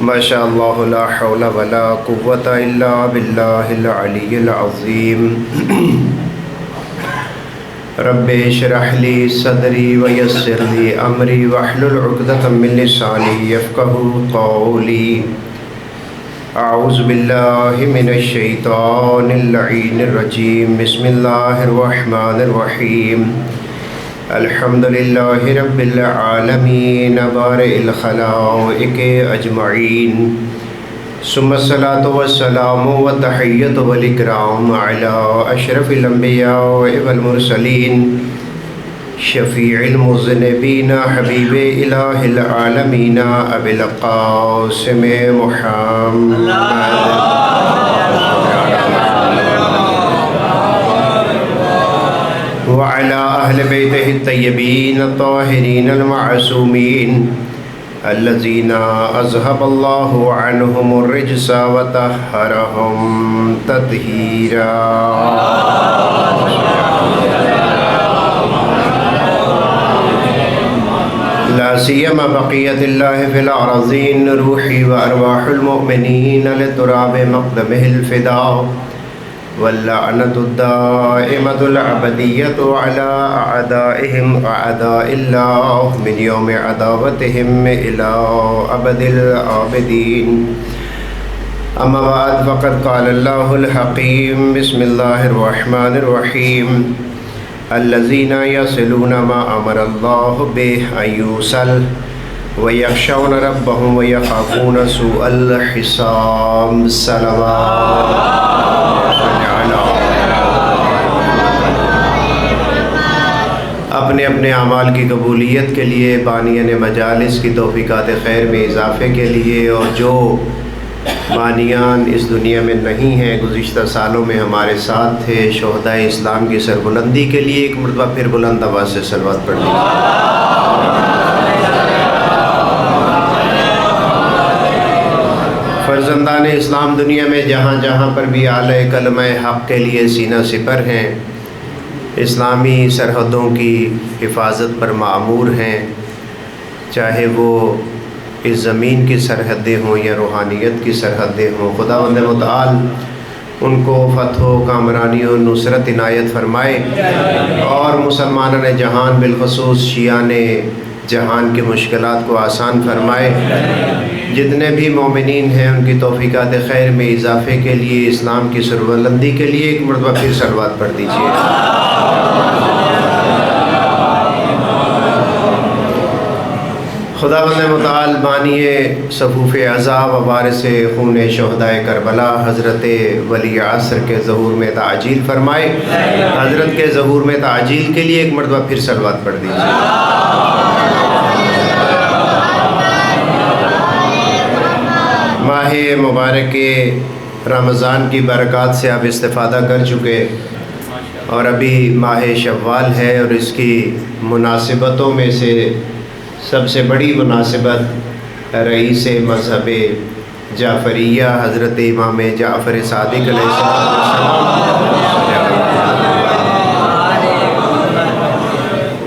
ماشاء اللہ لا حول ولا قوۃ الا باللہ العلی العظیم رب اشرح لی صدری ویسر لی امری واحلل عقدۃ من لسانی یفقہوا قولی اعوذ باللہ من الشیطان اللعین الرجیم بسم اللہ الرحمن الرحیم الحمد للہ رب العالمین بارئ الخلائق اجمعین ثم الصلاة والسلام والتحیۃ والاکرام علی اشرف الانبیاء والمرسلین شفیع المذنبین حبیب الہ العالمین ابی القاسم محمد وعلى أهل بيته الطيبين الطاهرين المعصومين الذين أذهب الله عنهم الرجس وطهرهم تطهيرا لا سيما بقية الله في الأرضين روحي وأرواح المؤمنين لتراب مقدمه الفداء واللعنة الدائمة العبدية على أعدائهم أعداء الله من يوم عداوتهم إلى أبد الآبدين أما بعد فقد قال الله الحكيم بسم الله الرحمن الرحيم الذين يصلون ما أمر الله به أن يوصل ويخشون ربهم ويخافون سوء الحساب صلوات اپنے اپنے اعمال کی قبولیت کے لیے، بانیان مجالس کی توفیقات خیر میں اضافے کے لیے، اور جو بانیان اس دنیا میں نہیں ہیں گزشتہ سالوں میں ہمارے ساتھ تھے، شہدائے اسلام کی سربلندی کے لیے ایک مرتبہ پھر بلند آواز سے صلوات پڑھ لیجیے۔ فرزندان اسلام دنیا میں جہاں جہاں پر بھی اعلی کلمہ حق کے لیے سینہ سپر ہیں، اسلامی سرحدوں کی حفاظت پر مأمور ہیں، چاہے وہ اس زمین کی سرحدیں ہوں یا روحانیت کی سرحدیں ہوں، خداوند متعال ان کو فتح و کامرانی و نصرت عنایت فرمائے، اور مسلمانان جہان بالخصوص شیعان جہان کی مشکلات کو آسان فرمائے۔ جتنے بھی مومنین ہیں ان کی توفیقات خیر میں اضافے کے لیے، اسلام کی سربلندی کے لیے ایک مرتبہ پھر صلوات پڑھ دیجیے۔ خداوند متعال بانی صفوف عزا و وارث خون شہدائے کربلا حضرت ولی عصر کے ظہور میں تعجیل فرمائے۔ حضرت کے ظہور میں تعجیل کے لیے ایک مرتبہ پھر صلوات پڑھ دیجیے۔ ماہ مبارک رمضان کی برکات سے آپ استفادہ کر چکے، اور ابھی ماہ شوال ہے، اور اس کی مناسبتوں میں سے سب سے بڑی مناسبت رئیس مذہب جعفریہ حضرت امام جعفر صادق علیہ السلام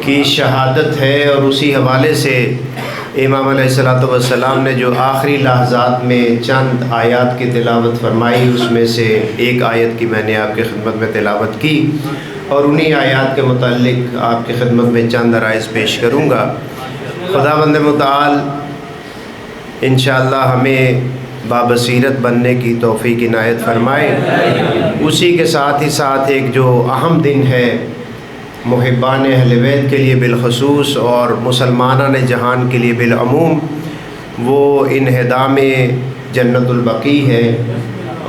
کی شہادت ہے، اور اسی حوالے سے امام علیہ السلام نے جو آخری لحظات میں چند آیات کی تلاوت فرمائی، اس میں سے ایک آیت کی میں نے آپ کی خدمت میں تلاوت کی، اور انہی آیات کے متعلق آپ کی خدمت میں چند عرائض پیش کروں گا۔ خداوند متعال انشاءاللہ ہمیں بابصیرت بننے کی توفیق عنایت فرمائے۔ اسی کے ساتھ ہی ساتھ ایک جو اہم دن ہے محبان اہل بیت کے لیے بالخصوص، اور مسلمانان جہان کے لیے بالعموم، وہ انہدام جنت البقیع ہے،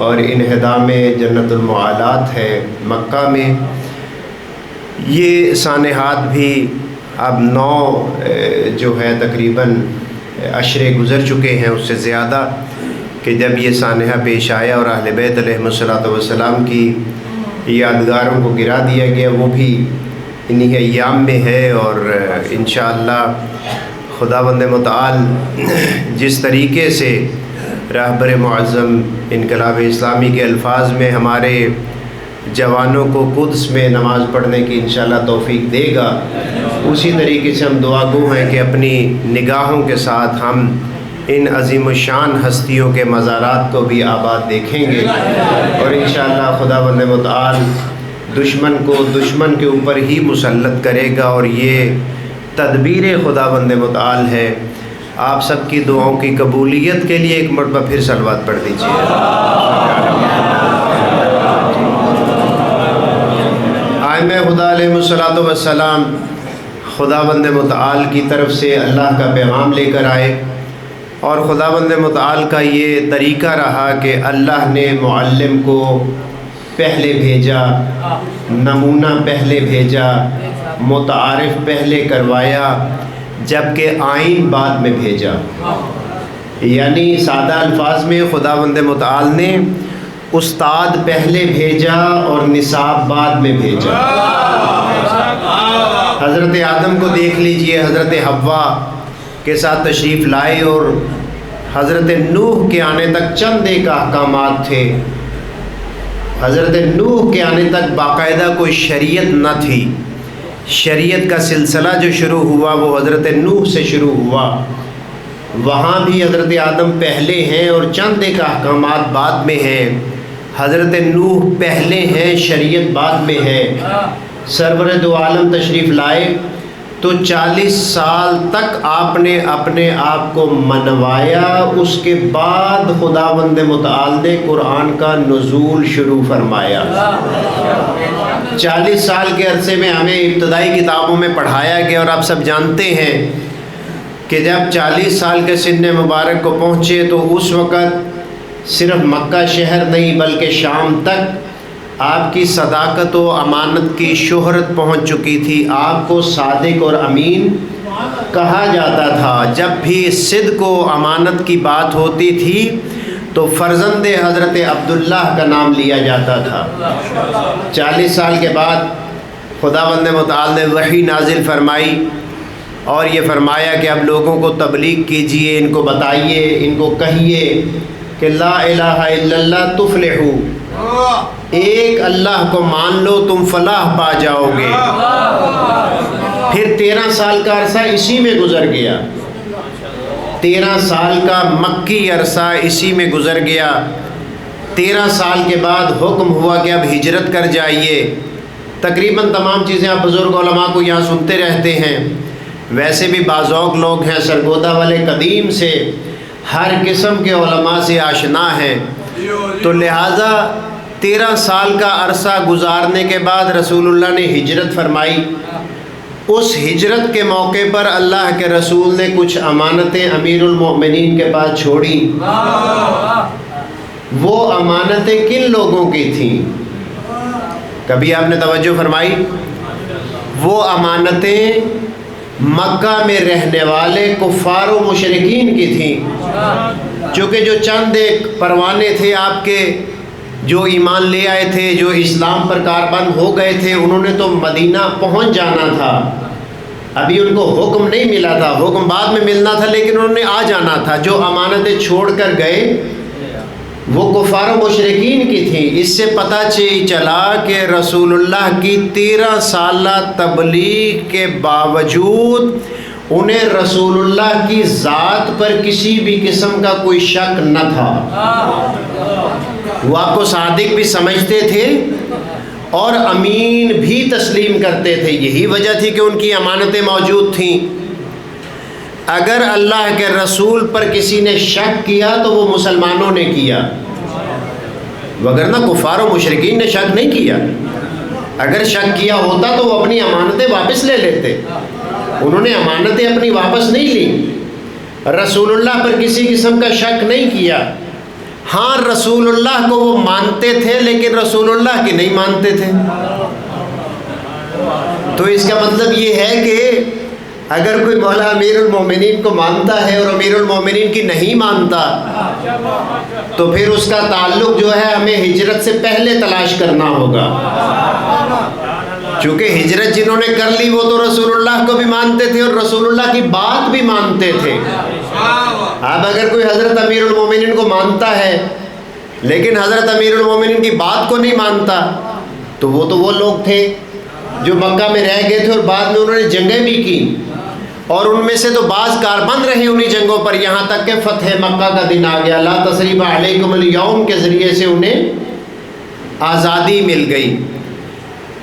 اور انہدام جنت المعالات ہے مکہ میں۔ یہ سانحات بھی اب 9 جو ہے تقریباً عشرے گزر چکے ہیں، اس سے زیادہ، کہ جب یہ سانحہ پیش آیا اور اہل بیت علیہم السلام کی یادگاروں کو گرا دیا گیا، وہ بھی انہی ایام میں ہے۔ اور انشاءاللہ خداوند متعال جس طریقے سے رہبر معظم انقلاب اسلامی کے الفاظ میں ہمارے جوانوں کو قدس میں نماز پڑھنے کی انشاءاللہ توفیق دے گا، اسی طریقے سے ہم دعا گو ہیں کہ اپنی نگاہوں کے ساتھ ہم ان عظیم الشان ہستیوں کے مزارات کو بھی آباد دیکھیں گے، اور انشاءاللہ خداوند متعال دشمن کو دشمن کے اوپر ہی مسلط کرے گا، اور یہ تدبیر خداوند متعال ہے۔ آپ سب کی دعاؤں کی قبولیت کے لیے ایک مرتبہ پھر صلوات پڑھ دیجیے۔ آئمہ خدا علیہ الصلوۃ والسلام خداوند متعال کی طرف سے اللہ کا پیغام لے کر آئے، اور خداوند متعال کا یہ طریقہ رہا کہ اللہ نے معلم کو پہلے بھیجا، نمونہ پہلے بھیجا، متعارف پہلے کروایا، جبکہ آئین بعد میں بھیجا۔ یعنی سادہ الفاظ میں خداوند متعال نے استاد پہلے بھیجا اور نصاب بعد میں بھیجا۔ حضرت آدم کو دیکھ لیجئے، حضرت حوا کے ساتھ تشریف لائے، اور حضرت نوح کے آنے تک چند ایک احکامات تھے۔ حضرت نوح کے آنے تک باقاعدہ کوئی شریعت نہ تھی۔ شریعت کا سلسلہ جو شروع ہوا وہ حضرت نوح سے شروع ہوا۔ وہاں بھی حضرت آدم پہلے ہیں اور چند ایک احکامات بعد میں ہیں۔ حضرت نوح پہلے ہیں، شریعت بعد میں ہے۔ سرور دو عالم تشریف لائے تو 40 سال تک آپ نے اپنے آپ کو منوایا، اس کے بعد خداوند متعال نے قرآن کا نزول شروع فرمایا۔ 40 سال کے عرصے میں ہمیں ابتدائی کتابوں میں پڑھایا گیا، اور آپ سب جانتے ہیں کہ جب 40 سال کے سن مبارک کو پہنچے تو اس وقت صرف مکہ شہر نہیں بلکہ شام تک آپ کی صداقت و امانت کی شہرت پہنچ چکی تھی۔ آپ کو صادق اور امین کہا جاتا تھا۔ جب بھی صدق و امانت کی بات ہوتی تھی تو فرزند حضرت عبداللہ کا نام لیا جاتا تھا۔ 40 سال کے بعد خداوند متعال نے وحی نازل فرمائی، اور یہ فرمایا کہ اب لوگوں کو تبلیغ کیجئے، ان کو بتائیے، ان کو کہیے کہ لا الہ الا اللہ تفلحو، ایک اللہ کو مان لو تم فلاح پا جاؤ گے۔ پھر 13 سال کا عرصہ اسی میں گزر گیا، 13 سال کا مکی عرصہ اسی میں گزر گیا۔ 13 سال کے بعد حکم ہوا کہ اب ہجرت کر جائیے۔ تقریباً تمام چیزیں آپ بزرگ علماء کو یہاں سنتے رہتے ہیں، ویسے بھی بعض لوگ ہیں سرگودا والے قدیم سے ہر قسم کے علماء سے آشنا ہیں، تو لہٰذا 13 سال کا عرصہ گزارنے کے بعد رسول اللہ نے ہجرت فرمائی۔ اس ہجرت کے موقع پر اللہ کے رسول نے کچھ امانتیں امیر المؤمنین کے پاس چھوڑی۔ وہ امانتیں کن لوگوں کی تھیں؟ کبھی آپ نے توجہ فرمائی؟ وہ امانتیں مکہ میں رہنے والے کفار و مشرکین کی تھیں، چونکہ جو چند ایک پروانے تھے آپ کے جو ایمان لے آئے تھے، جو اسلام پر کاربند ہو گئے تھے، انہوں نے تو مدینہ پہنچ جانا تھا، ابھی ان کو حکم نہیں ملا تھا، حکم بعد میں ملنا تھا، لیکن انہوں نے آ جانا تھا۔ جو امانتیں چھوڑ کر گئے وہ کفار و مشرکین کی تھیں۔ اس سے پتہ چلا کہ رسول اللہ کی 13 سالہ تبلیغ کے باوجود انہیں رسول اللہ کی ذات پر کسی بھی قسم کا کوئی شک نہ تھا۔ وہ آپ کو صادق بھی سمجھتے تھے اور امین بھی تسلیم کرتے تھے۔ یہی وجہ تھی کہ ان کی امانتیں موجود تھیں۔ اگر اللہ کے رسول پر کسی نے شک کیا تو وہ مسلمانوں نے کیا، وگرنہ کفار و مشرکین نے شک نہیں کیا۔ اگر شک کیا ہوتا تو وہ اپنی امانتیں واپس لے لیتے، انہوں نے امانتیں اپنی واپس نہیں لی۔ رسول اللہ پر کسی قسم کا شک نہیں کیا۔ ہاں رسول اللہ کو وہ مانتے تھے لیکن رسول اللہ کی نہیں مانتے تھے۔ تو اس کا مطلب یہ ہے کہ اگر کوئی مولا امیر المومنین کو مانتا ہے اور امیر المومنین کی نہیں مانتا تو پھر اس کا تعلق جو ہے ہمیں ہجرت سے پہلے تلاش کرنا ہوگا، چونکہ ہجرت جنہوں نے کر لی وہ تو رسول اللہ کو بھی مانتے تھے اور رسول اللہ کی بات بھی مانتے تھے۔ اب اگر کوئی حضرت امیر المومنین کو مانتا ہے لیکن حضرت امیر المومنین کی بات کو نہیں مانتا تو وہ لوگ تھے جو مکہ میں رہ گئے تھے اور بعد میں انہوں نے جنگیں بھی کی۔ اور ان میں سے تو بعض کاربند رہے انہیں جنگوں پر، یہاں تک کہ فتح مکہ کا دن آ گیا، لا تثریب علیکم اليوم کے ذریعے سے انہیں آزادی مل گئی۔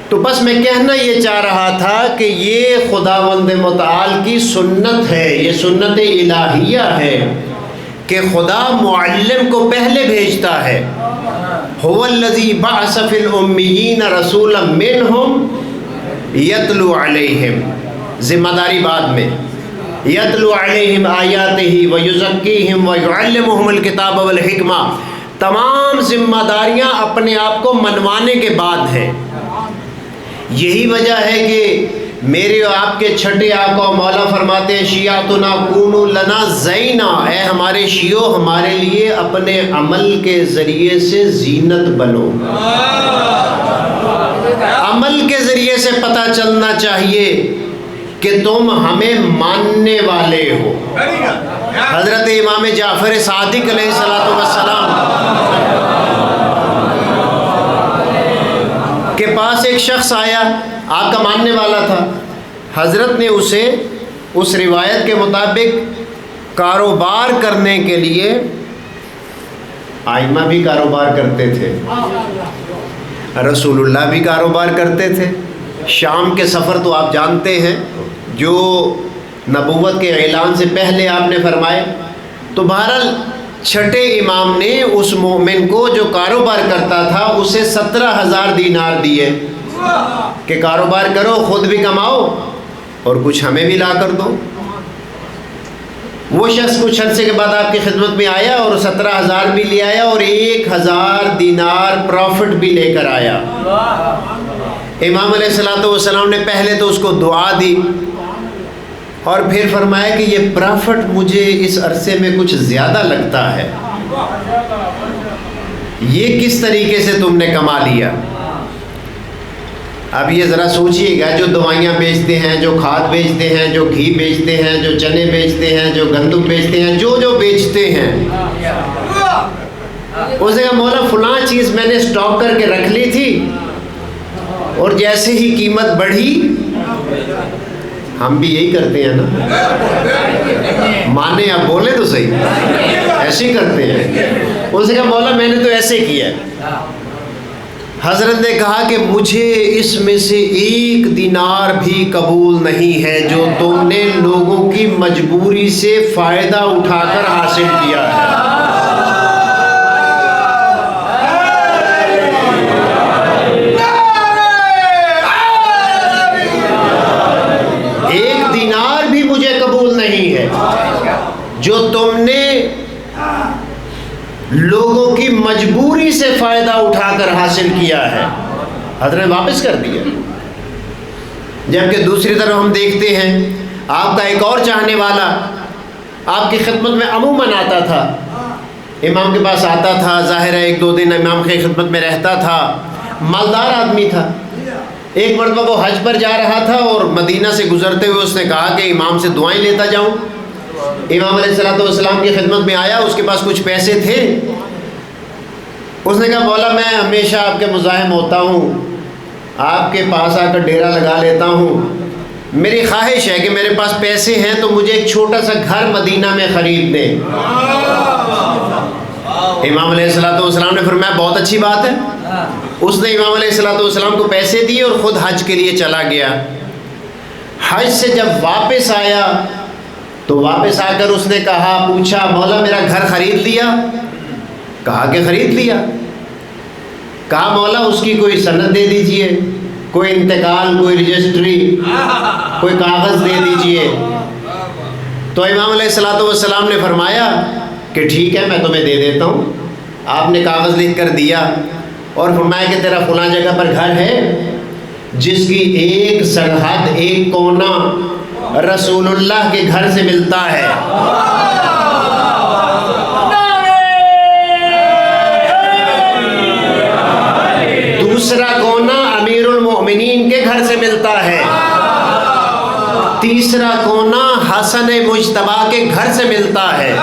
تو بس میں کہنا یہ چاہ رہا تھا کہ یہ خداوند متعال کی سنت ہے، یہ سنت الہیہ ہے کہ خدا معلم کو پہلے بھیجتا ہے۔ هو الذی بعث فی الامیین رسولا منہم یتلو علیہم، ذمہ داری بعد میں، یتلو علیہم آیاتہ ویزکیہم ویعلمہم الکتاب والحکمہ، تمام ذمہ داریاں اپنے آپ کو منوانے کے بعد ہیں۔ یہی وجہ ہے کہ میرے اور آپ کے چھٹے آقا مولا فرماتے ہیں شیعتنا کونوا لنا زینا، اے ہمارے شیعو ہمارے لیے اپنے عمل کے ذریعے سے زینت بنو۔ عمل کے ذریعے سے پتہ چلنا چاہیے کہ تم ہمیں ماننے والے ہو۔ حضرت امام جعفر صادق علیہ السلام کے پاس ایک شخص آیا، آپ کا ماننے والا تھا، حضرت نے اسے اس روایت کے مطابق کاروبار کرنے کے لیے، آئمہ بھی کاروبار کرتے تھے، رسول اللہ بھی کاروبار کرتے تھے، شام کے سفر تو آپ جانتے ہیں جو نبوت کے اعلان سے پہلے آپ نے فرمائے۔ تو بہرحال چھٹے امام نے اس مومن کو جو کاروبار کرتا تھا اسے 17,000 دینار دیے کہ کاروبار کرو، خود بھی کماؤ اور کچھ ہمیں بھی لا کر دو۔ وہ شخص کچھ عرصے کے بعد آپ کی خدمت میں آیا اور 17,000 بھی لے آیا اور 1,000 دینار پروفٹ بھی لے کر آیا۔ امام علیہ السلام نے پہلے تو اس کو دعا دی اور پھر فرمایا کہ یہ پرافٹ مجھے اس عرصے میں کچھ زیادہ لگتا ہے، یہ کس طریقے سے تم نے کما لیا؟ اب یہ ذرا سوچئے گا، جو دوائیاں بیچتے ہیں، جو کھاد بیچتے ہیں، جو گھی بیچتے ہیں، جو چنے بیچتے ہیں، جو گندم بیچتے ہیں، جو بیچتے ہیں، اسے کہا مولا فلاں چیز میں نے سٹاک کر کے رکھ لی تھی اور جیسے ہی قیمت بڑھی، ہم بھی یہی کرتے ہیں نا، مانے آپ بولے تو صحیح، ایسے ہی کرتے ہیں۔ اسے کہا مولا میں نے تو ایسے کیا۔ حضرت نے کہا کہ مجھے اس میں سے 1 دینار بھی قبول نہیں ہے جو تم نے لوگوں کی مجبوری سے فائدہ اٹھا کر حاصل کیا ہے۔ 1 دینار بھی مجھے قبول نہیں ہے جو تم نے لوگوں کی مجبوری سے فائدہ اٹھا کر حاصل کیا ہے۔ حضرت نے واپس کر دیا۔ جبکہ دوسری طرف ہم دیکھتے ہیں آپ کا ایک اور چاہنے والا آپ کی خدمت میں عموماً آتا تھا، امام کے پاس آتا تھا، ظاہر ہے 1-2 دن امام کی خدمت میں رہتا تھا، مالدار آدمی تھا۔ ایک مرتبہ وہ حج پر جا رہا تھا اور مدینہ سے گزرتے ہوئے اس نے کہا کہ امام سے دعائیں لیتا جاؤں۔ امام علیہ السلام کی خدمت میں آیا، اس کے پاس کچھ پیسے تھے، اس نے کہا مولا میں ہمیشہ آپ کے مزاحم ہوتا ہوں، آپ کے پاس آ کر ڈیرا لگا لیتا ہوں، میری خواہش ہے کہ میرے پاس پیسے ہیں تو مجھے ایک چھوٹا سا گھر مدینہ میں خرید دیں۔ امام علیہ السلام نے فرمایا بہت اچھی بات ہے۔ اس نے امام علیہ السلام کو پیسے دیے اور خود حج کے لیے چلا گیا۔ حج سے جب واپس آیا تو واپس آ کر اس نے کہا، پوچھا مولا میرا گھر خرید لیا؟ کہا کہ خرید لیا۔ کہا مولا اس کی کوئی سند دے دیجئے، کوئی انتقال، کوئی رجسٹری، کوئی کاغذ دے دیجئے۔ تو امام علیہ السلام نے فرمایا کہ ٹھیک ہے میں تمہیں دے دیتا ہوں۔ آپ نے کاغذ لکھ کر دیا اور فرمایا کہ تیرا فلاں جگہ پر گھر ہے جس کی ایک سرحد، ایک کونا رسول اللہ کے گھر سے ملتا ہے، دوسرا کونا امیر المؤمنین کے گھر سے ملتا ہے، تیسرا کونا حسن مجتبی کے گھر سے ملتا ہے،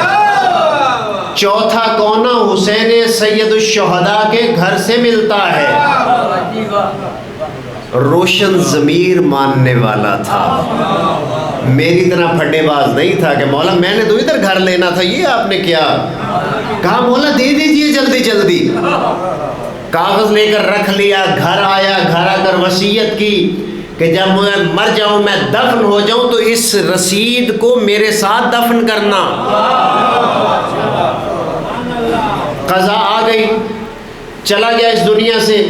چوتھا کونا حسین سید الشہداء کے گھر سے ملتا ہے۔ روشن ضمیر ماننے والا تھا۔ میری طرح پھڈے باز نہیں تھا کہ مولا میں نے تو ادھر گھر لینا تھا، یہ آپ نے کیا کہا؟ مولا دے دیجئے جلدی جلدی۔ کاغذ لے کر رکھ لیا، گھر آیا، گھر آ کر وصیت کی کہ جب میں مر جاؤں، میں دفن ہو جاؤں تو اس رسید کو میرے ساتھ دفن کرنا۔ قضا آ گئی، چلا گیا اس دنیا سے۔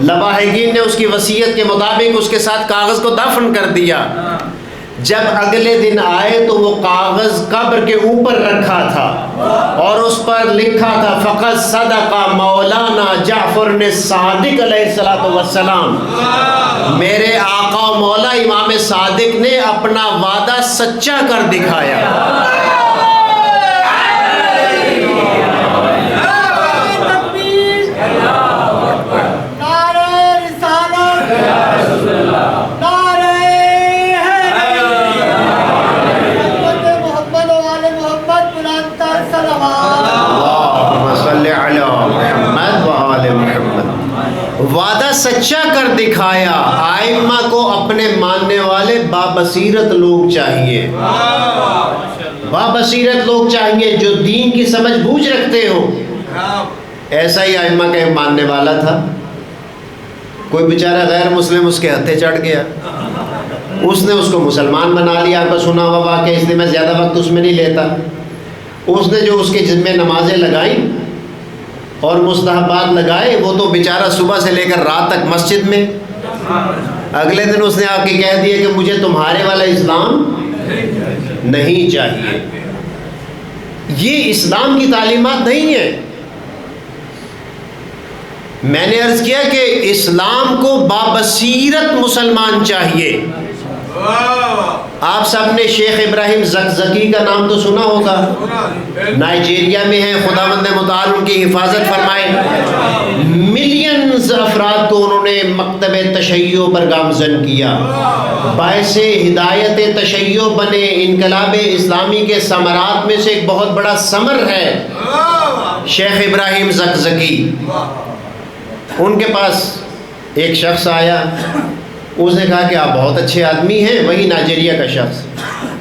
لواحقین نے اس کی وصیت کے مطابق اس کے ساتھ کاغذ کو دفن کر دیا۔ جب اگلے دن آئے تو وہ کاغذ قبر کے اوپر رکھا تھا اور اس پر لکھا تھا فقط صدق مولانا جعفر نے صادق علیہ السلام، میرے آقا مولا امام صادق نے اپنا وعدہ سچا کر دکھایا۔ وعدہ سچا کر دکھایا۔ ائمہ کو اپنے ماننے والے بابصیرت لوگ چاہیے، بابصیرت لوگ چاہیے جو دین کی سمجھ بوجھ رکھتے ہو۔ ایسا ہی ائمہ کا ایک ماننے والا تھا، کوئی بیچارہ غیر مسلم اس کے ہتھے چڑھ گیا، اس نے اس کو مسلمان بنا لیا۔ آپ کا سنا ہوا واقعہ، اس لیے میں زیادہ وقت اس میں نہیں لیتا۔ اس نے جو اس کے ذمے نمازیں لگائیں اور مستحبات لگائے، وہ تو بیچارہ صبح سے لے کر رات تک مسجد میں۔ اگلے دن اس نے آ کے کہہ دیا کہ مجھے تمہارے والا اسلام نہیں چاہیے، یہ اسلام کی تعلیمات نہیں ہے۔ میں نے عرض کیا کہ اسلام کو بابصیرت مسلمان چاہیے۔ آپ سب نے شیخ ابراہیم زکزکی کا نام تو سنا ہوگا، نائجیریا میں ہے، خداوند متعال ان کی حفاظت فرمائے۔ ملینز افراد کو انہوں نے مکتب تشیع پر گامزن کیا، باعث ہدایت تشیع بنے۔ انقلاب اسلامی کے ثمرات میں سے ایک بہت بڑا ثمر ہے شیخ ابراہیم زکزکی۔ ان کے پاس ایک شخص آیا، اس نے کہا کہ آپ بہت اچھے آدمی ہیں، وہی نائجیریا کا شخص،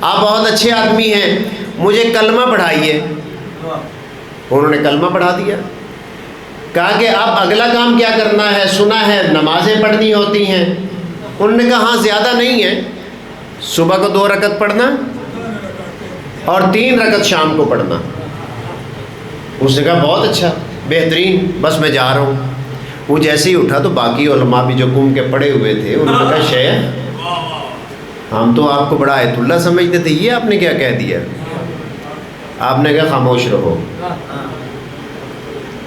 آپ بہت اچھے آدمی ہیں، مجھے کلمہ پڑھائیے۔ انہوں نے کلمہ پڑھا دیا۔ کہا کہ اب اگلا کام کیا کرنا ہے؟ سنا ہے نمازیں پڑھنی ہوتی ہیں۔ انہوں نے کہا ہاں زیادہ نہیں ہے، صبح کو 2 رکعت پڑھنا اور 3 رکعت شام کو پڑھنا۔ اس نے کہا بہت اچھا، بہترین، بس میں جا رہا ہوں۔ وہ جیسے ہی اٹھا تو باقی علماء بھی جو قوم کے پڑے ہوئے تھے، انہوں نے کہا شیخ ہم تو آپ کو بڑا آیت اللہ سمجھتے تھے، یہ آپ نے کیا کہہ دیا؟ آپ نے کہا خاموش رہو۔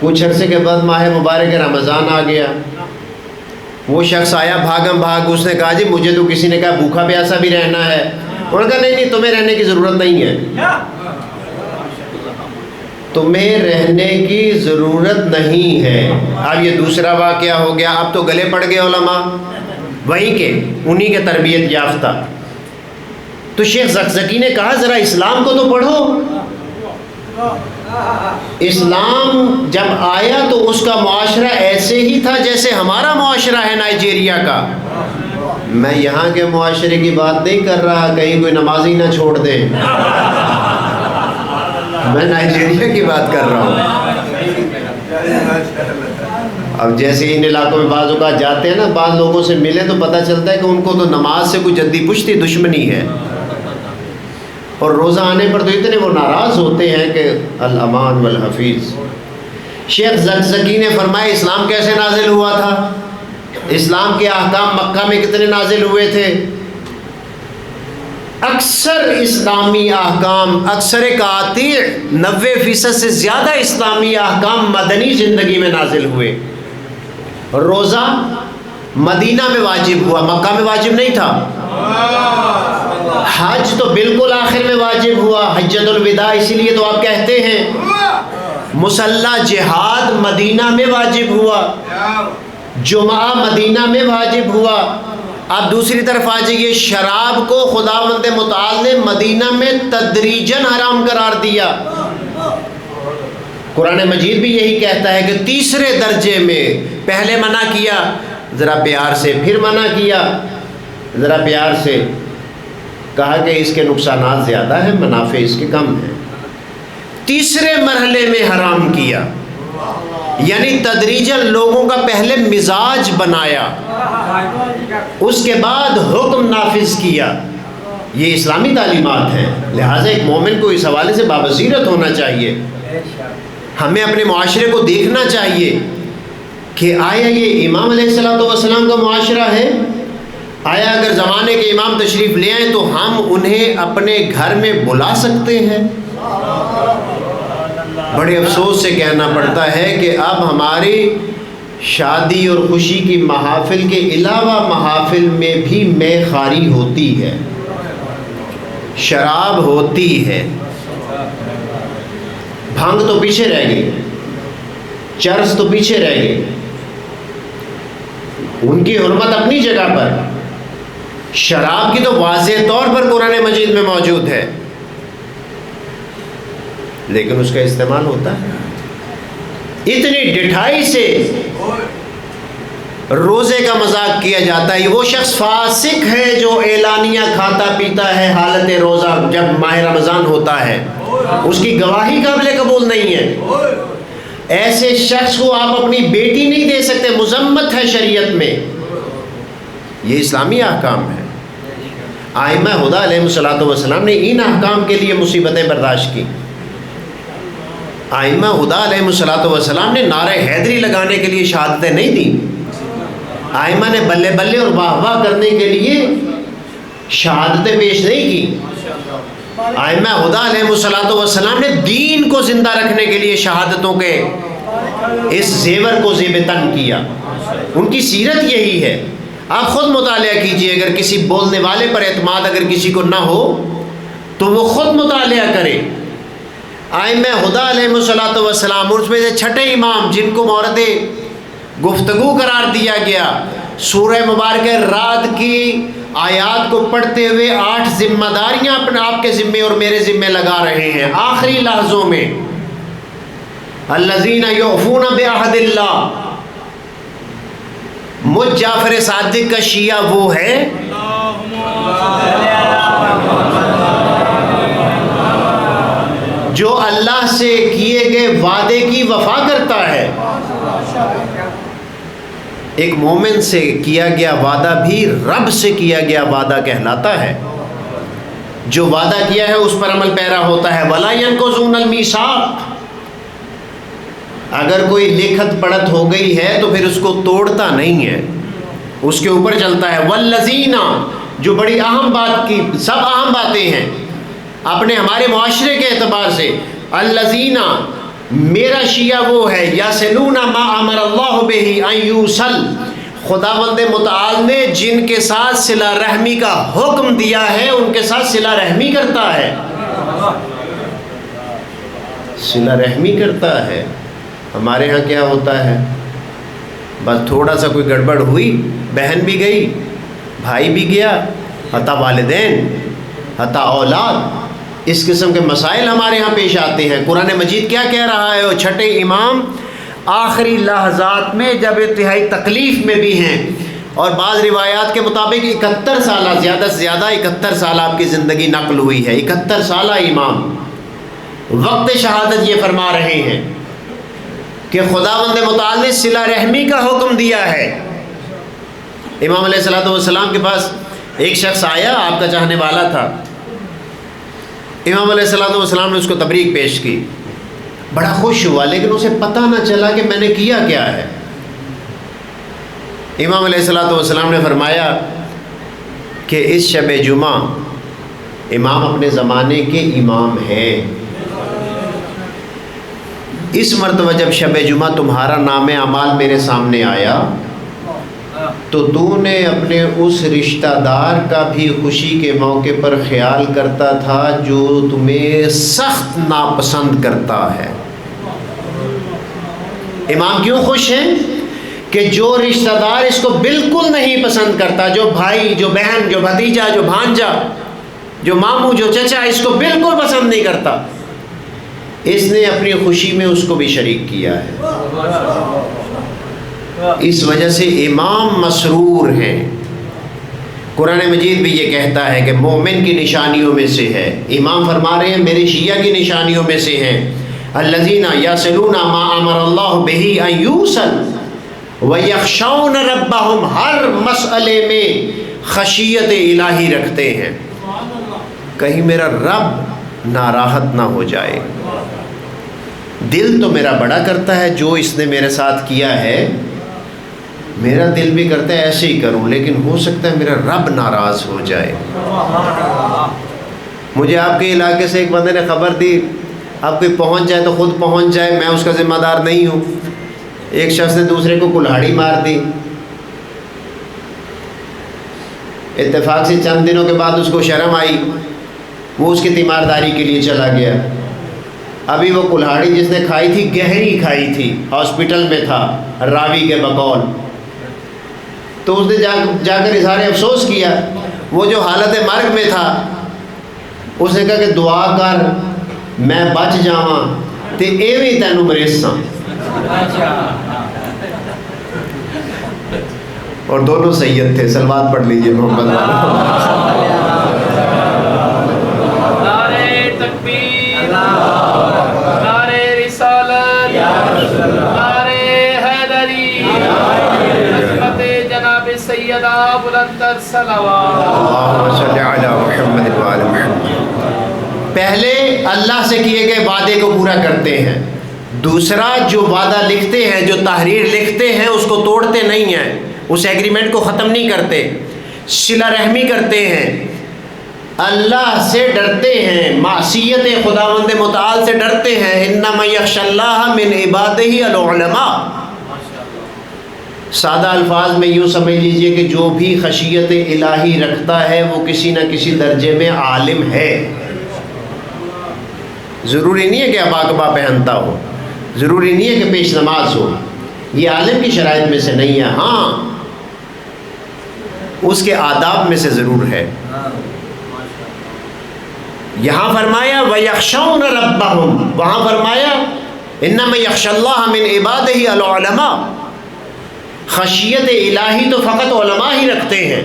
کچھ عرصے کے بعد ماہ مبارک رمضان آ گیا، وہ شخص آیا بھاگم بھاگ، اس نے کہا جی مجھے تو کسی نے کہا بھوکا پیاسا بھی رہنا ہے۔ انہوں نے کہا نہیں تمہیں رہنے کی ضرورت نہیں ہے، تمہیں رہنے کی ضرورت نہیں ہے۔ اب یہ دوسرا واقعہ ہو گیا، اب تو گلے پڑ گئے علماء وہیں کے، انہی کے تربیت یافتہ۔ تو شیخ زکزکی نے کہا ذرا اسلام کو تو پڑھو۔ اسلام جب آیا تو اس کا معاشرہ ایسے ہی تھا جیسے ہمارا معاشرہ ہے نائجیریا کا۔ میں یہاں کے معاشرے کی بات نہیں کر رہا، کہیں کوئی نمازی نہ چھوڑ دے، میں نائجیریا کی بات کر رہا ہوں۔ اب جیسے ان علاقوں میں بعض اوقات جاتے ہیں نا، بعض لوگوں سے ملے تو پتہ چلتا ہے کہ ان کو تو نماز سے کوئی جدی پشتی دشمنی ہے، اور روزہ آنے پر تو اتنے وہ ناراض ہوتے ہیں کہ الامان والحفیظ۔ شیخ زکزکی نے فرمایا اسلام کیسے نازل ہوا تھا، اسلام کے احکام مکہ میں کتنے نازل ہوئے تھے؟ اکثر اسلامی احکام، اکثر قاطع 90% سے زیادہ اسلامی احکام مدنی زندگی میں نازل ہوئے۔ روزہ مدینہ میں واجب ہوا، مکہ میں واجب نہیں تھا۔ حج تو بالکل آخر میں واجب ہوا، حجۃ الوداع، اسی لیے تو آپ کہتے ہیں مسلح جہاد مدینہ میں واجب ہوا، جمعہ مدینہ میں واجب ہوا۔ اب دوسری طرف آ جائیے، شراب کو خداوند متعال نے مدینہ میں تدریجاً حرام قرار دیا۔ قرآن مجید بھی یہی کہتا ہے کہ تیسرے درجے میں پہلے منع کیا، ذرا پیار سے، پھر منع کیا ذرا پیار سے۔ کہا کہ اس کے نقصانات زیادہ ہیں، منافع اس کے کم ہیں۔ تیسرے مرحلے میں حرام کیا، یعنی تدریجاً لوگوں کا پہلے مزاج بنایا، اس کے بعد حکم نافذ کیا۔ یہ اسلامی تعلیمات ہیں، لہٰذا ایک مومن کو اس حوالے سے بابصیرت ہونا چاہیے۔ ہمیں اپنے معاشرے کو دیکھنا چاہیے کہ آیا یہ امام علیہ السلام کا معاشرہ ہے؟ آیا اگر زمانے کے امام تشریف لے آئیں تو ہم انہیں اپنے گھر میں بلا سکتے ہیں؟ بڑے افسوس سے کہنا پڑتا ہے کہ اب ہماری شادی اور خوشی کی محافل کے علاوہ محافل میں بھی مے خواری ہوتی ہے، شراب ہوتی ہے۔ بھنگ تو پیچھے رہ گئی، چرس تو پیچھے رہ گئی، ان کی حرمت اپنی جگہ پر، شراب کی تو واضح طور پر قرآن مجید میں موجود ہے، لیکن اس کا استعمال ہوتا ہے۔ اتنی ڈٹھائی سے روزے کا مذاق کیا جاتا ہے۔ وہ شخص فاسق ہے جو اعلانیہ کھاتا پیتا ہے حالت روزہ جب ماہ رمضان ہوتا ہے، اس کی گواہی قابل قبول نہیں ہے۔ ایسے شخص کو آپ اپنی بیٹی نہیں دے سکتے، مذمت ہے شریعت میں۔ یہ اسلامی احکام ہے۔ ائمہ ہدیٰ علیہ السلام نے ان احکام کے لیے مصیبتیں برداشت کی۔ ائمہ ہدیٰ علیہ السلام نے نعرہ حیدری لگانے کے لیے شہادتیں نہیں دیں۔ ائمہ نے بلے بلے اور واہ واہ کرنے کے لیے شہادتیں پیش نہیں کی۔ ائمہ ہدیٰ علیہ السلام نے دین کو زندہ رکھنے کے لیے شہادتوں کے اس زیور کو زیب تن کیا۔ ان کی سیرت یہی ہے۔ آپ خود مطالعہ کیجئے، اگر کسی بولنے والے پر اعتماد اگر کسی کو نہ ہو تو وہ خود مطالعہ کرے۔ ائمہ ہدیٰ علیہ السلام، اس میں سے چھٹے امام جن کو مورد گفتگو قرار دیا گیا، سورہ مبارکہ رات کی آیات کو پڑھتے ہوئے 8 ذمہ داریاں اپنے آپ کے ذمے اور میرے ذمے لگا رہے ہیں آخری لحظوں میں۔ الذین یوفون بعہد اللہ۔ مجھ جعفر صادق کا شیعہ وہ ہے جو اللہ سے کیے گئے وعدے کی وفا کرتا ہے۔ ایک مومن سے کیا گیا وعدہ بھی رب سے کیا گیا وعدہ کہلاتا ہے۔ جو وعدہ کیا ہے اس پر عمل پیرا ہوتا ہے۔ وَلَا يَنقُضُونَ الْمِيثَاقَ۔ اگر کوئی لکھت پڑھت ہو گئی ہے تو پھر اس کو توڑتا نہیں ہے، اس کے اوپر چلتا ہے۔ وَالَّذِينَ، جو بڑی اہم بات کی، سب اہم باتیں ہیں اپنے ہمارے معاشرے کے اعتبار سے۔ الَّذِينَ، میرا شیعہ وہ ہے، یَصِلُونَ مَا أَمَرَ اللَّهُ بِهِ أَن يُوصَلَ، خداوند متعال نے جن کے ساتھ صلہ رحمی کا حکم دیا ہے ان کے ساتھ صلہ رحمی کرتا ہے، صلہ رحمی کرتا ہے۔ ہمارے ہاں کیا ہوتا ہے، بس تھوڑا سا کوئی گڑبڑ ہوئی، بہن بھی گئی، بھائی بھی گیا، حتی والدین، حتی اولاد، اس قسم کے مسائل ہمارے ہاں پیش آتے ہیں۔ قرآن مجید کیا کہہ رہا ہے؟ وہ چھٹے امام آخری لحظات میں جب انتہائی تکلیف میں بھی ہیں، اور بعض روایات کے مطابق 71 سالہ، زیادہ سے زیادہ 71 سال آپ کی زندگی نقل ہوئی ہے۔ 71 سالہ امام وقت شہادت یہ فرما رہے ہیں کہ خداوند متعال نے صلہ رحمی کا حکم دیا ہے۔ امام علیہ السلام کے پاس ایک شخص آیا، آپ کا چاہنے والا تھا۔ امام علیہ السلام نے اس کو تبریک پیش کی، بڑا خوش ہوا، لیکن اسے پتہ نہ چلا کہ میں نے کیا کیا ہے۔ امام علیہ السلام نے فرمایا کہ اس شب جمعہ امام اپنے زمانے کے امام ہیں، اس مرتبہ جب شب جمعہ تمہارا نام اعمال میرے سامنے آیا تو نے اپنے اس رشتہ دار کا بھی خوشی کے موقع پر خیال کرتا تھا جو تمہیں سخت ناپسند کرتا ہے۔ امام کیوں خوش ہیں؟ کہ جو رشتہ دار اس کو بالکل نہیں پسند کرتا، جو بھائی، جو بہن، جو بھتیجا، جو بھانجا، جو ماموں، جو چچا اس کو بالکل پسند نہیں کرتا، اس نے اپنی خوشی میں اس کو بھی شریک کیا ہے۔ اس وجہ سے امام مسرور ہیں۔ قرآن مجید بھی یہ کہتا ہے کہ مومن کی نشانیوں میں سے ہے، امام فرما رہے ہیں میرے شیعہ کی نشانیوں میں سے ہیں الذین یصلون ما امر اللہ بہ ان یوصل ویخشون ربہم، ہر مسئلے میں خشیت الہی رکھتے ہیں، کہیں میرا رب ناراحت نہ ہو جائے۔ دل تو میرا بڑا کرتا ہے جو اس نے میرے ساتھ کیا ہے، میرا دل بھی کرتا ہے ایسے ہی کروں، لیکن ہو سکتا ہے میرا رب ناراض ہو جائے۔ مجھے آپ کے علاقے سے ایک بندے نے خبر دی، اب کوئی پہنچ جائے تو خود پہنچ جائے، میں اس کا ذمہ دار نہیں ہوں۔ ایک شخص نے دوسرے کو کلہاڑی مار دی، اتفاق سے چند دنوں کے بعد اس کو شرم آئی، وہ اس کی تیمارداری کے لیے چلا گیا۔ ابھی وہ کلہاڑی جس نے کھائی تھی گہری کھائی تھی، ہاسپٹل میں تھا راوی کے بقول، تو اس نے جا کر اظہار افسوس کیا۔ وہ جو حالت مرگ میں تھا اس نے کہا کہ دعا کر میں بچ جاواں تے ایویں تینوں مریساں، اور دونوں سید تھے۔ صلوات پڑھ لیجئے محمد والا۔ نعرہ تکبیر، نعرہ رسالت، نعرہ حیدری، عظمت جناب سیدہ بلندر صلوات۔ اللہم صلی علی محمد وعلی محمد۔ پہلے اللہ سے کیے گئے وعدے کو پورا کرتے ہیں، دوسرا جو وعدہ لکھتے ہیں، جو تحریر لکھتے ہیں اس کو توڑتے نہیں ہیں، اس ایگریمنٹ کو ختم نہیں کرتے، صلہ رحمی کرتے ہیں، اللہ سے ڈرتے ہیں، معصیت خداوند متعال سے ڈرتے ہیں۔ انما یخشی اللہ من عبادہ العلماء۔ سادہ الفاظ میں یوں سمجھ لیجئے کہ جو بھی خشیت الہی رکھتا ہے وہ کسی نہ کسی درجے میں عالم ہے۔ ضروری نہیں ہے کہ ابا کبا پہنتا ہو، ضروری نہیں ہے کہ پیش نماز ہو، یہ عالم کی شرائط میں سے نہیں ہے، ہاں اس کے آداب میں سے ضرور ہے۔ یہاں فرمایا وَيَخْشَوْنَ رَبَّهُمْ، وہاں فرمایا إِنَّمَا يَخْشَى اللَّهَ مِنْ عِبَادِهِ الْعُلَمَاء۔ خشیت الہی تو فقط علماء ہی رکھتے ہیں۔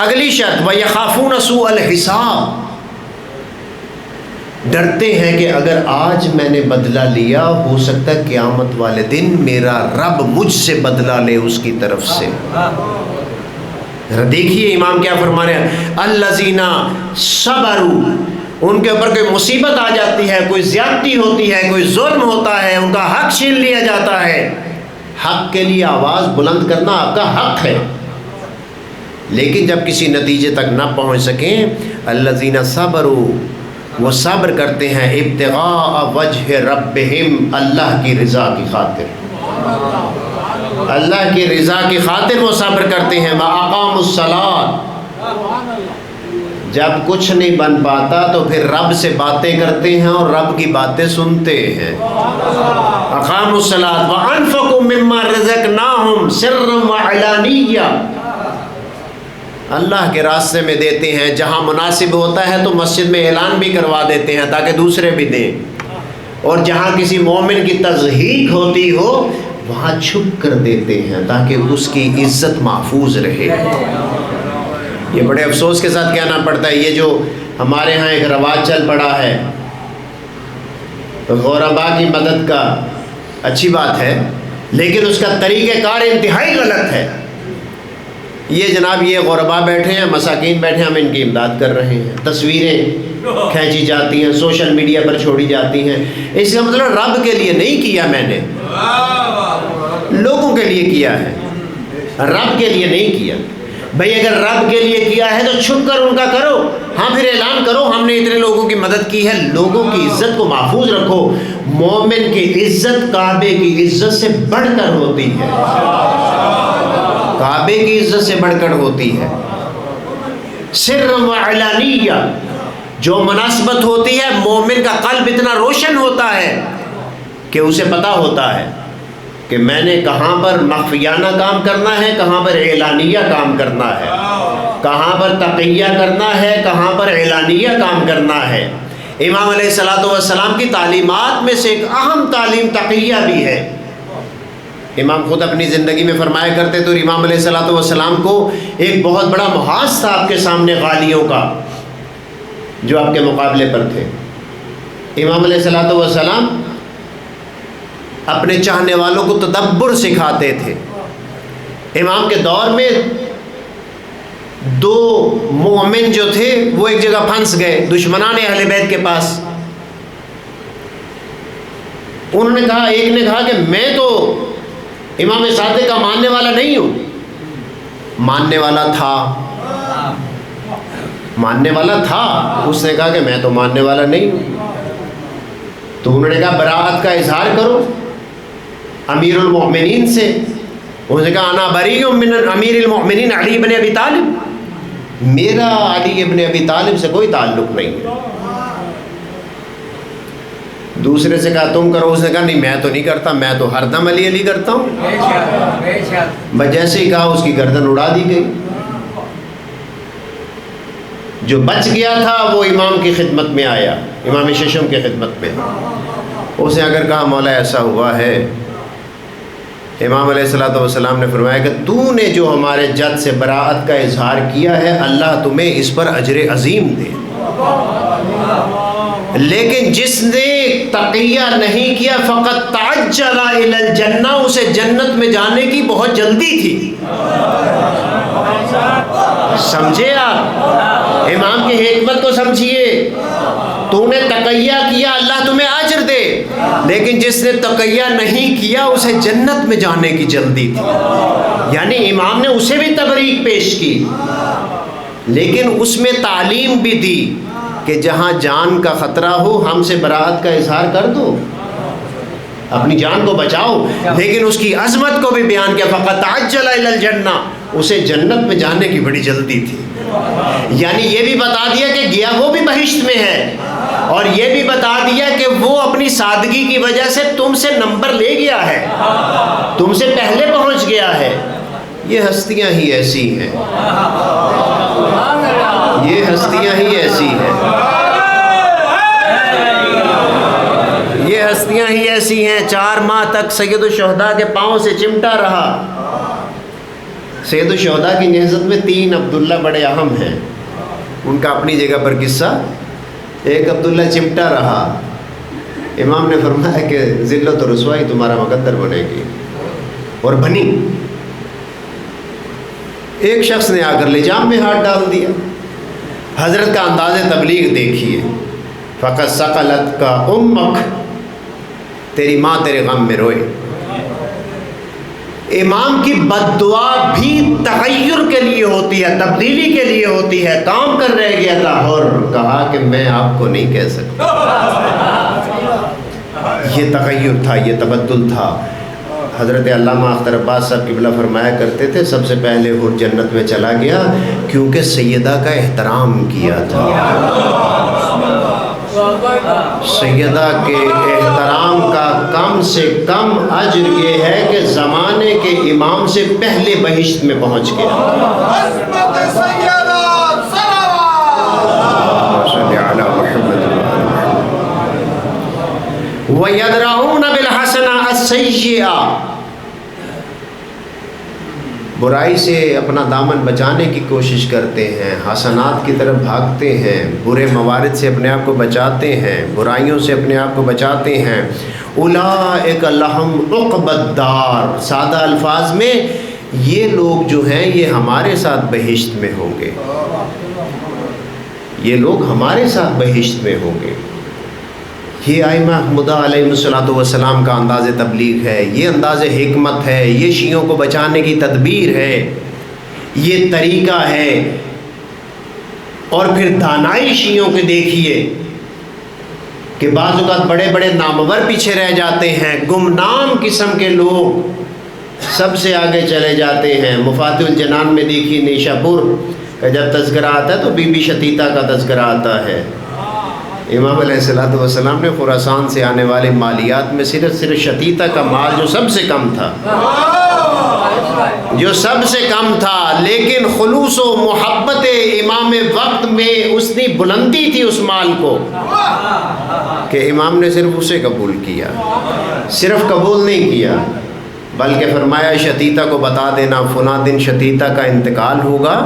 اگلی شرط وَيَخَافُونَ سُوءَ الْحِسَابِ، ڈرتے ہیں کہ اگر آج میں نے بدلہ لیا ہو سکتا ہے قیامت والے دن میرا رب مجھ سے بدلہ لے اس کی طرف سے۔ دیکھیے امام کیا فرما رہے ہیں، الذین صبروا، ان کے اوپر کوئی مصیبت آ جاتی ہے، کوئی زیادتی ہوتی ہے، کوئی ظلم ہوتا ہے، ان کا حق چھین لیا جاتا ہے۔ حق کے لیے آواز بلند کرنا آپ کا حق ہے، لیکن جب کسی نتیجے تک نہ پہنچ سکیں، الذین صبروا، وہ صبر کرتے ہیں ابتغاء وجہ ربہم، اللہ کی رضا کی خاطر، اللہ کی رضا کی خاطر وہ صبر کرتے ہیں۔ وَأَقَامُوا الصَّلَاةَ، جب کچھ نہیں بن پاتا تو پھر رب سے باتیں کرتے ہیں اور رب کی باتیں سنتے ہیں۔ أَقَامُوا الصَّلَاةَ وَأَنفَقُوا مِمَّا رَزَقْنَاهُمْ سِرًّا وَعَلَانِيَّةً، اللہ کے راستے میں دیتے ہیں، جہاں مناسب ہوتا ہے تو مسجد میں اعلان بھی کروا دیتے ہیں تاکہ دوسرے بھی دیں، اور جہاں کسی مومن کی تضحیق ہوتی ہو وہاں چھپ کر دیتے ہیں تاکہ اس کی عزت محفوظ رہے۔ یہ بڑے افسوس کے ساتھ کہنا پڑتا ہے، یہ جو ہمارے ہاں ایک رواج چل پڑا ہے غرباء کی مدد کا، اچھی بات ہے لیکن اس کا طریقہ کار انتہائی غلط ہے۔ یہ جناب یہ غرباء بیٹھے ہیں، مساکین بیٹھے ہیں، ہم ان کی امداد کر رہے ہیں، تصویریں کھینچی جاتی ہیں، سوشل میڈیا پر چھوڑی جاتی ہیں، اس کا مطلب رب کے لیے نہیں کیا میں نے، لوگوں کے لیے کیا ہے، رب کے لیے نہیں کیا۔ بھئی اگر رب کے لیے کیا ہے تو چھپ کر ان کا کرو، ہاں پھر اعلان کرو ہم نے اتنے لوگوں کی مدد کی ہے۔ لوگوں کی عزت کو محفوظ رکھو، مومن کی عزت کعبے کی عزت سے بڑھ کر ہوتی ہے، کعبے کی عزت سے بڑھ کر ہوتی ہے۔ سر و علانیہ، جو مناسبت ہوتی ہے، مومن کا قلب اتنا روشن ہوتا ہے کہ اسے پتہ ہوتا ہے کہ میں نے کہاں پر مخفیانہ کام کرنا ہے، کہاں پر اعلانیہ کام کرنا ہے، کہاں پر تقیہ کرنا ہے، کہاں پر اعلانیہ کام کرنا ہے۔ امام علیہ السلام کی تعلیمات میں سے ایک اہم تعلیم تقیہ بھی ہے امام خود اپنی زندگی میں فرمایا کرتے تھے، اور امام علیہ الصلوۃ والسلام کو ایک بہت بڑا محاذ تھا آپ کے سامنے غالیوں کا جو آپ کے مقابلے پر تھے۔ امام علیہ الصلوۃ والسلام اپنے چاہنے والوں کو تدبر سکھاتے تھے۔ امام کے دور میں دو مومن جو تھے وہ ایک جگہ پھنس گئے دشمنان اہل بیت کے پاس۔ انہوں نے کہا، ایک نے کہا کہ میں تو امام صادق کا ماننے والا نہیں ہوں۔ ماننے والا تھا، ماننے والا تھا، اس نے کہا کہ میں تو ماننے والا نہیں ہوں۔ تو انہوں نے کہا براءت کا اظہار کرو امیر المؤمنین سے۔ انہوں نے کہا انا بریء من امیر المؤمنین علی بن ابی طالب، میرا علی بن ابی طالب سے کوئی تعلق نہیں ہے۔ دوسرے سے کہا تم کرو، اس نے کہا نہیں میں تو نہیں کرتا، میں تو ہر دم علی علی کرتا ہوں۔ بس جیسے ہی کہا اس کی گردن اڑا دی گئی۔ جو بچ گیا تھا وہ امام کی خدمت میں آیا، امام ششم کی خدمت میں۔ اس نے اگر کہا مولا ایسا ہوا ہے، امام علیہ الصلوۃ والسلام نے فرمایا کہ تو نے جو ہمارے جد سے براءت کا اظہار کیا ہے، اللہ تمہیں اس پر اجر عظیم دے، لیکن جس نے تقیہ نہیں کیا فقط تعجل الی الجنہ، اسے جنت میں جانے کی بہت جلدی تھی۔ سمجھے آپ امام کی حکمت کو؟ سمجھیے، تو نے تقیہ کیا اللہ تمہیں اجر دے، لیکن جس نے تقیہ نہیں کیا اسے جنت میں جانے کی جلدی تھی۔ یعنی امام نے اسے بھی تبریک پیش کی، لیکن اس میں تعلیم بھی دی کہ جہاں جان کا خطرہ ہو ہم سے براءت کا اظہار کر دو، اپنی جان کو بچاؤ، لیکن اس کی عظمت کو بھی بیان کیا، فقط تعجل الی الجنہ، اسے جنت میں جانے کی بڑی جلدی تھی۔ یعنی یہ بھی بتا دیا کہ گیا وہ بھی بہشت میں ہے، اور یہ بھی بتا دیا کہ وہ اپنی سادگی کی وجہ سے تم سے نمبر لے گیا ہے، تم سے پہلے پہنچ گیا ہے۔ یہ ہستیاں ہی ایسی ہیں، یہ ہستیاں ہی ایسی ہیں، یہ ہستیاں ہی ایسی ہیں۔ 4 ماہ تک سید الشہداء کے پاؤں سے چمٹا رہا۔ سید الشہداء کی نہضت میں 3 عبداللہ بڑے اہم ہیں، ان کا اپنی جگہ پر قصہ۔ ایک عبداللہ چمٹا رہا، امام نے فرمایا کہ ذلت و رسوائی تمہارا مقدر بنے گی، اور بنی۔ ایک شخص نے آ کر لجام میں ہاتھ ڈال دیا۔ حضرت کا انداز تبلیغ دیکھیے، فقط ثقلت کا امک، تیری ماں تیرے غم میں روئے۔ امام کی بد دعا بھی تغیر کے لیے ہوتی ہے، تبدیلی کے لیے ہوتی ہے۔ کام کر رہ گیا تھا اور کہا کہ میں آپ کو نہیں کہہ سکتا۔ یہ تغیر تھا، یہ تبدل تھا۔ حضرت علامہ اختر عباس صاحب قبلہ فرمایا کرتے تھے سب سے پہلے حور جنت میں چلا گیا کیونکہ سیدہ کا احترام کیا تھا۔ سیدہ کے احترام کا کم سے کم اجر یہ ہے کہ زمانے کے امام سے پہلے بہشت میں پہنچ گیا۔ وَيَدْرَؤُونَ بِالْحَسَنَةِ السَّيِّئَةَ، برائی سے اپنا دامن بچانے کی کوشش کرتے ہیں، حسنات کی طرف بھاگتے ہیں، برے موارد سے اپنے آپ کو بچاتے ہیں، برائیوں سے اپنے آپ کو بچاتے ہیں۔ اولئک لہم عقبی الدار، سادہ الفاظ میں یہ لوگ جو ہیں یہ ہمارے ساتھ بہشت میں ہوں گے، یہ لوگ ہمارے ساتھ بہشت میں ہوں گے۔ یہ ائمہ احمدہ علیہ الصلوۃ والسلام کا انداز تبلیغ ہے، یہ انداز حکمت ہے، یہ شیعوں کو بچانے کی تدبیر ہے، یہ طریقہ ہے۔ اور پھر دانائی شیعوں کے دیکھیے کہ بعض اوقات بڑے بڑے نامور پیچھے رہ جاتے ہیں، گمنام قسم کے لوگ سب سے آگے چلے جاتے ہیں۔ مفاتیح الجنان میں دیکھیے نیشا پور کا جب تذکرہ آتا ہے تو بی بی شتیتا کا تذکرہ آتا ہے۔ امام علیہ الصلوۃ والسلام نے خراسان سے آنے والے مالیات میں صرف شتیتا کا مال جو سب سے کم تھا، جو سب سے کم تھا، لیکن خلوص و محبت امام وقت میں اس نے بلندی تھی اس مال کو کہ امام نے صرف اسے قبول کیا، صرف قبول نہیں کیا بلکہ فرمایا شتیتا کو بتا دینا فلاں دن شتیتا کا انتقال ہوگا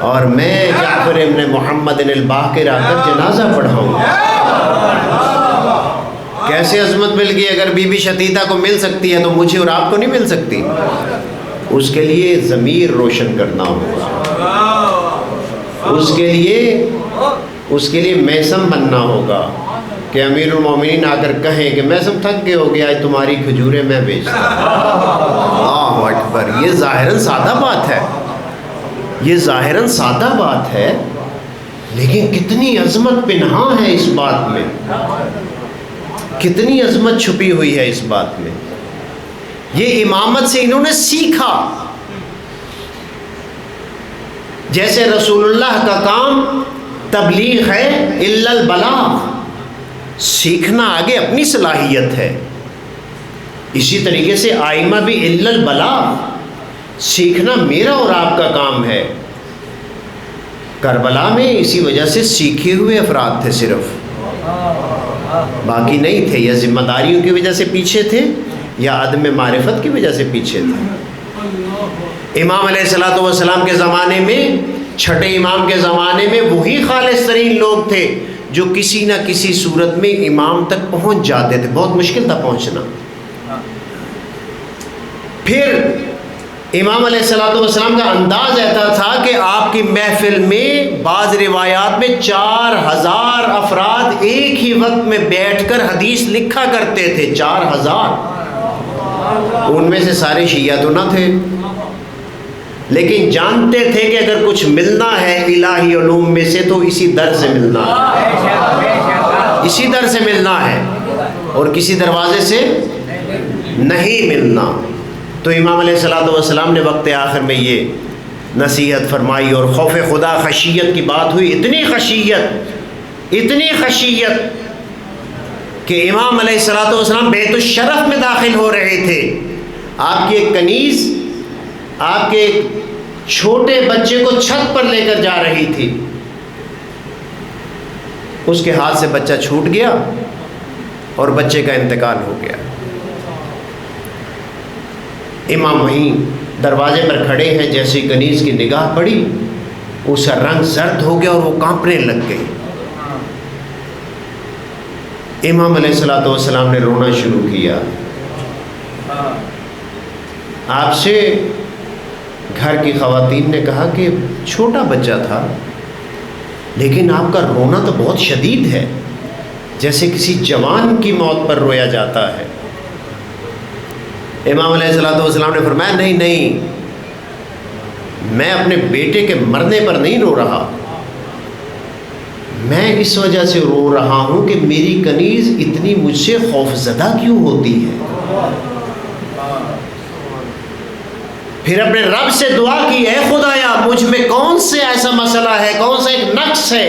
اور میں جعفر ابن محمد الباقر آ کر جنازہ پڑھاؤں گا۔ کیسے عظمت مل گئی؟ اگر بی بی شتیتا کو مل سکتی ہے تو مجھے اور آپ کو نہیں مل سکتی؟ اس کے لیے ضمیر روشن کرنا ہوگا، اس کے لیے میثم بننا ہوگا کہ امیر المومنین آ کر کہیں کہ میثم تھک گئے ہو گیا، آج تمہاری کھجوریں میں بیچتا ہوں۔ اللہ اکبر! یہ ظاہراً سادہ بات ہے، یہ ظاہراً سادہ بات ہے، لیکن کتنی عظمت پنہاں ہے اس بات میں، کتنی عظمت چھپی ہوئی ہے اس بات میں۔ یہ امامت سے انہوں نے سیکھا۔ جیسے رسول اللہ کا کام تبلیغ ہے، الا البلاغ، سیکھنا آگے اپنی صلاحیت ہے، اسی طریقے سے آئمہ بھی الا البلاغ، سیکھنا میرا اور آپ کا کام ہے۔ کربلا میں اسی وجہ سے سیکھے ہوئے افراد تھے صرف، باقی نہیں تھے، یا ذمہ داریوں کی وجہ سے پیچھے تھے یا عدم معرفت کی وجہ سے پیچھے تھے۔ امام علیہ الصلوۃ والسلام کے زمانے میں، چھٹے امام کے زمانے میں وہی خالص ترین لوگ تھے جو کسی نہ کسی صورت میں امام تک پہنچ جاتے تھے، بہت مشکل تھا پہنچنا۔ پھر امام علیہ الصلوۃ والسلام کا انداز ایسا تھا کہ آپ کی محفل میں بعض روایات میں 4000 افراد ایک ہی وقت میں بیٹھ کر حدیث لکھا کرتے تھے، 4000۔ ان میں سے سارے شیعہ تو نہ تھے، لیکن جانتے تھے کہ اگر کچھ ملنا ہے الہی علوم میں سے تو اسی در سے ملنا ہے، اسی در سے ملنا ہے اور کسی دروازے سے نہیں ملنا۔ تو امام علیہ الصلوۃ والسلام نے وقت آخر میں یہ نصیحت فرمائی، اور خوف خدا، خشیت کی بات ہوئی، اتنی خشیت کہ امام علیہ الصلوۃ والسلام بیت الشرف میں داخل ہو رہے تھے، آپ کی ایک کنیز آپ کے ایک چھوٹے بچے کو چھت پر لے کر جا رہی تھی، اس کے ہاتھ سے بچہ چھوٹ گیا اور بچے کا انتقال ہو گیا۔ امام وہیں دروازے پر کھڑے ہیں، جیسی کنیز کی نگاہ پڑی اس کا رنگ زرد ہو گیا اور وہ کانپنے لگ گئی۔ امام علیہ الصلوۃ والسلام نے رونا شروع کیا۔ آپ سے گھر کی خواتین نے کہا کہ چھوٹا بچہ تھا لیکن آپ کا رونا تو بہت شدید ہے، جیسے کسی جوان کی موت پر رویا جاتا ہے۔ امام علیہ الصلوۃ والسلام نے فرمایا نہیں، میں اپنے بیٹے کے مرنے پر نہیں رو رہا، میں اس وجہ سے رو رہا ہوں کہ میری کنیز اتنی مجھ سے خوفزدہ کیوں ہوتی ہے۔ پھر اپنے رب سے دعا کی، اے خدایا مجھ میں کون سے ایسا مسئلہ ہے، کون سا ایک نقص ہے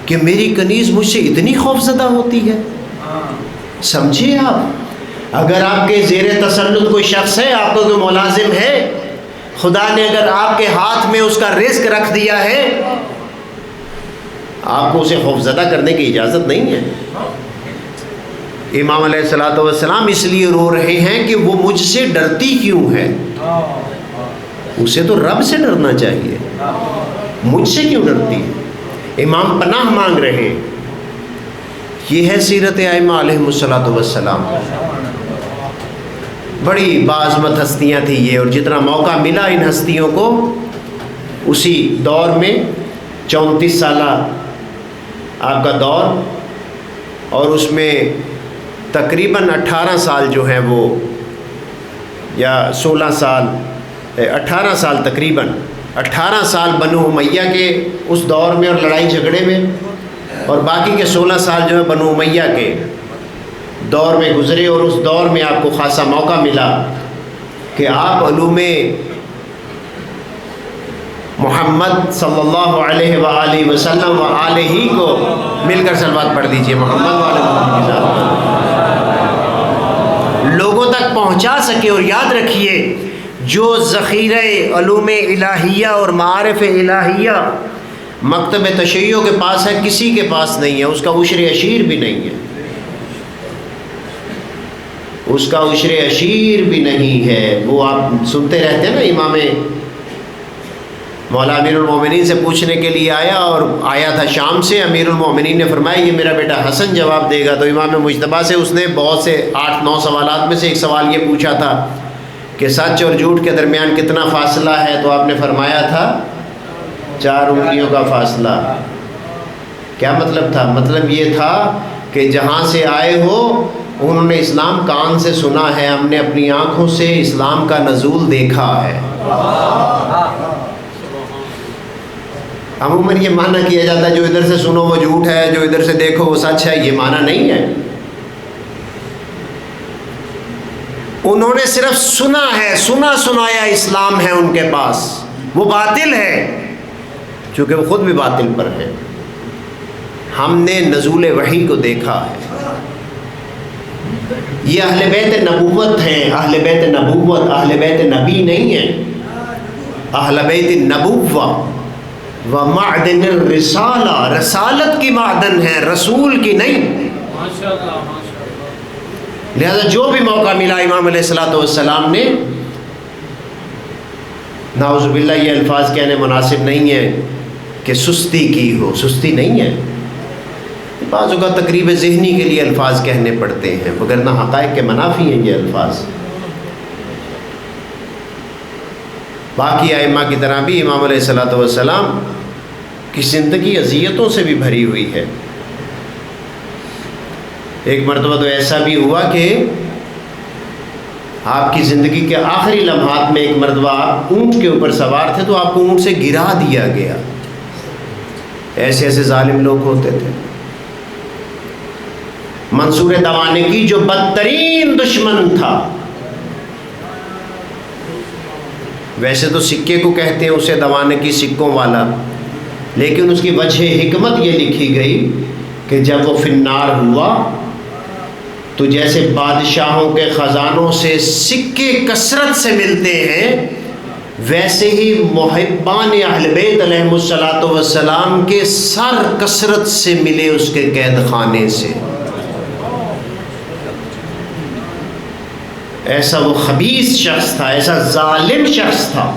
کہ میری کنیز مجھ سے اتنی خوفزدہ ہوتی ہے۔ سمجھیے آپ، اگر آپ کے زیر تسلط کوئی شخص ہے، آپ کو کوئی ملازم ہے، خدا نے اگر آپ کے ہاتھ میں اس کا رزق رکھ دیا ہے، آپ کو اسے خوفزدہ کرنے کی اجازت نہیں ہے۔ امام علیہ الصلوۃ والسلام اس لیے رو رہے ہیں کہ وہ مجھ سے ڈرتی کیوں ہے، اسے تو رب سے ڈرنا چاہیے، مجھ سے کیوں ڈرتی ہے۔ امام پناہ مانگ رہے۔ یہ ہے سیرت ائمہ علیہم الصلوۃ والسلام۔ بڑی باعظمت ہستیاں تھیں یہ، اور جتنا موقع ملا ان ہستیوں کو اسی دور میں 34 سالہ آپ کا دور، اور اس میں تقریباً 18 سال جو ہیں وہ، یا 16 سال 18 سال تقریباً 18 سال بنو امیہ کے اس دور میں اور لڑائی جھگڑے میں، اور باقی کے 16 سال جو ہے بنو امیہ کے دور میں گزرے، اور اس دور میں آپ کو خاصا موقع ملا کہ آپ علوم محمد صلی اللہ علیہ وآلہ وسلم و آلہ کو مل کر صلوات پڑھ دیجئے، محمد وآلہ محمد کی ذات لوگوں تک پہنچا سکے۔ اور یاد رکھیے، جو ذخیرہ علوم الہیہ اور معارف الہیہ مکتب تشیع کے پاس ہے، کسی کے پاس نہیں ہے، اس کا عشر عشیر بھی نہیں ہے، اس کا عشر عشیر بھی نہیں ہے. وہ آپ سنتے رہتے ہیں نا, امام مولا امیر المومنین سے پوچھنے کے لیے آیا تھا شام سے. امیر المومنین نے فرمایا یہ میرا بیٹا حسن جواب دے گا. تو امام مجتبیٰ سے اس نے بہت سے 8-9 سوالات میں سے ایک سوال یہ پوچھا تھا کہ سچ اور جھوٹ کے درمیان کتنا فاصلہ ہے؟ تو آپ نے فرمایا تھا 4 انگلیوں کا فاصلہ. کیا مطلب تھا؟ مطلب یہ تھا کہ جہاں سے آئے ہو انہوں نے اسلام کان سے سنا ہے, ہم نے اپنی آنکھوں سے اسلام کا نزول دیکھا ہے. عموماً یہ معنی کیا جاتا ہے جو ادھر سے سنو وہ جھوٹ ہے, جو ادھر سے دیکھو وہ سچ ہے. یہ معنی نہیں ہے. انہوں نے صرف سنا ہے, سنا سنایا اسلام ہے ان کے پاس. وہ باطل ہے چونکہ وہ خود بھی باطل پر ہے. ہم نے نزول وحی کو دیکھا ہے. یہ اہل بیت نبوت ہیں. اہل بیت نبوت, اہل بیت نبی نہیں ہیں. اہل بیت نبوہ و معدن الرسالہ, رسالت کی معدن ہے, رسول کی نہیں. لہذا جو بھی موقع ملا امام علیہ الصلوۃ والسلام نے, نعوذ باللہ یہ الفاظ کہنے مناسب نہیں ہے کہ سستی کی ہو, سستی نہیں ہے. بعض اوقات تقریب ذہنی کے لیے الفاظ کہنے پڑتے ہیں, وگرنہ حقائق کے منافی ہیں یہ الفاظ. باقی ائمہ کی طرح بھی امام علیہ الصلوۃ والسلام کی زندگی اذیتوں سے بھی بھری ہوئی ہے. ایک مرتبہ تو ایسا بھی ہوا کہ آپ کی زندگی کے آخری لمحات میں ایک مرتبہ آپ اونٹ کے اوپر سوار تھے تو آپ کو اونٹ سے گرا دیا گیا. ایسے ایسے ظالم لوگ ہوتے تھے. منصور دوانقی جو بدترین دشمن تھا, ویسے تو سکے کو کہتے ہیں اسے دوانقی, سکوں والا, لیکن اس کی وجہ حکمت یہ لکھی گئی کہ جب وہ فی النار ہوا تو جیسے بادشاہوں کے خزانوں سے سکے کثرت سے ملتے ہیں, ویسے ہی محبان اہل بیت علیہم الصلوۃ والسلام کے سر کثرت سے ملے اس کے قید خانے سے. ایسا وہ خبیث شخص تھا, ایسا ظالم شخص تھا.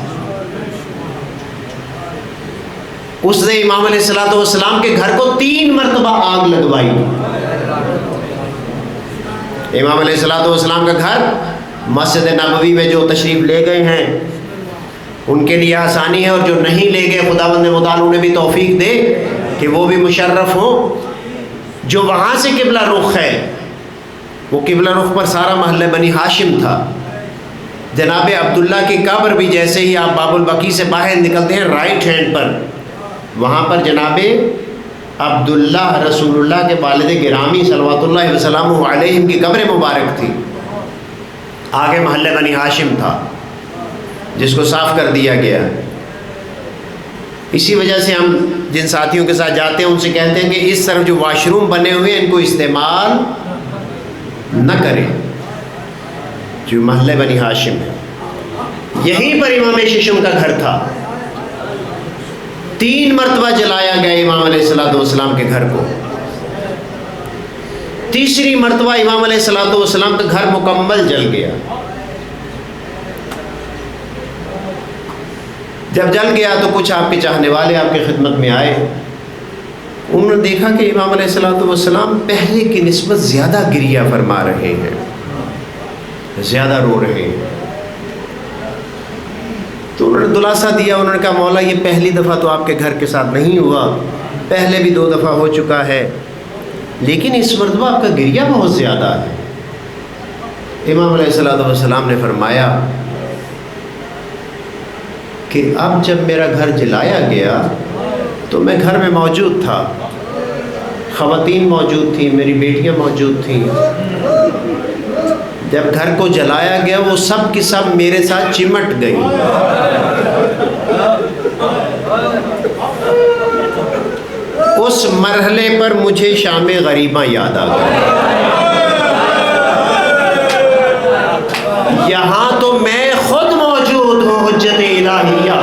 اس نے امام علیہ الصلوۃ والسلام کے گھر کو 3 مرتبہ آگ لگوائی. امام علیہ الصلوۃ والسلام کا گھر مسجد نبوی میں جو تشریف لے گئے ہیں ان کے لیے آسانی ہے, اور جو نہیں لے گئے خداوند متعال انہیں بھی توفیق دے کہ وہ بھی مشرف ہوں. جو وہاں سے قبلہ رخ ہے, وہ قبلہ رخ پر سارا محلہ بنی ہاشم تھا. جناب عبداللہ کی قبر بھی جیسے ہی آپ باب البقیع سے باہر نکلتے ہیں رائٹ ہینڈ پر, وہاں پر جناب عبداللہ رسول اللہ کے والد گرامی صلوات اللہ وسلم علیہ کی قبر مبارک تھی. آگے محلہ بنی ہاشم تھا جس کو صاف کر دیا گیا. اسی وجہ سے ہم جن ساتھیوں کے ساتھ جاتے ہیں ان سے کہتے ہیں کہ اس طرف جو واش روم بنے ہوئے ہیں ان کو استعمال نہ کریں. جو محلہ بنی ہاشم ہے, یہیں پر امام ششم کا گھر تھا. 3 مرتبہ جلایا گیا امام علیہ الصلوۃ والسلام کے گھر کو. تیسری مرتبہ امام علیہ الصلوۃ والسلام کا گھر مکمل جل گیا. جب جل گیا تو کچھ آپ کے چاہنے والے آپ کی خدمت میں آئے. انہوں نے دیکھا کہ امام علیہ الصلوۃ والسلام پہلے کی نسبت زیادہ گریہ فرما رہے ہیں, زیادہ رو رہے ہیں. تو انہوں نے دلاسا دیا. انہوں نے کہا مولا یہ پہلی دفعہ تو آپ کے گھر کے ساتھ نہیں ہوا, پہلے بھی 2 دفعہ ہو چکا ہے, لیکن اس مرتبہ آپ کا گریہ بہت زیادہ ہے. امام علیہ الصلوۃ والسلام نے فرمایا کہ اب جب میرا گھر جلایا گیا تو میں گھر میں موجود تھا, خواتین موجود تھیں, میری بیٹیاں موجود تھیں. جب گھر کو جلایا گیا وہ سب کی سب میرے ساتھ چمٹ گئی. اس مرحلے پر مجھے شام غریباں یاد آ گئی. یہاں تو میں خود موجود ہوں حجت الہیہ,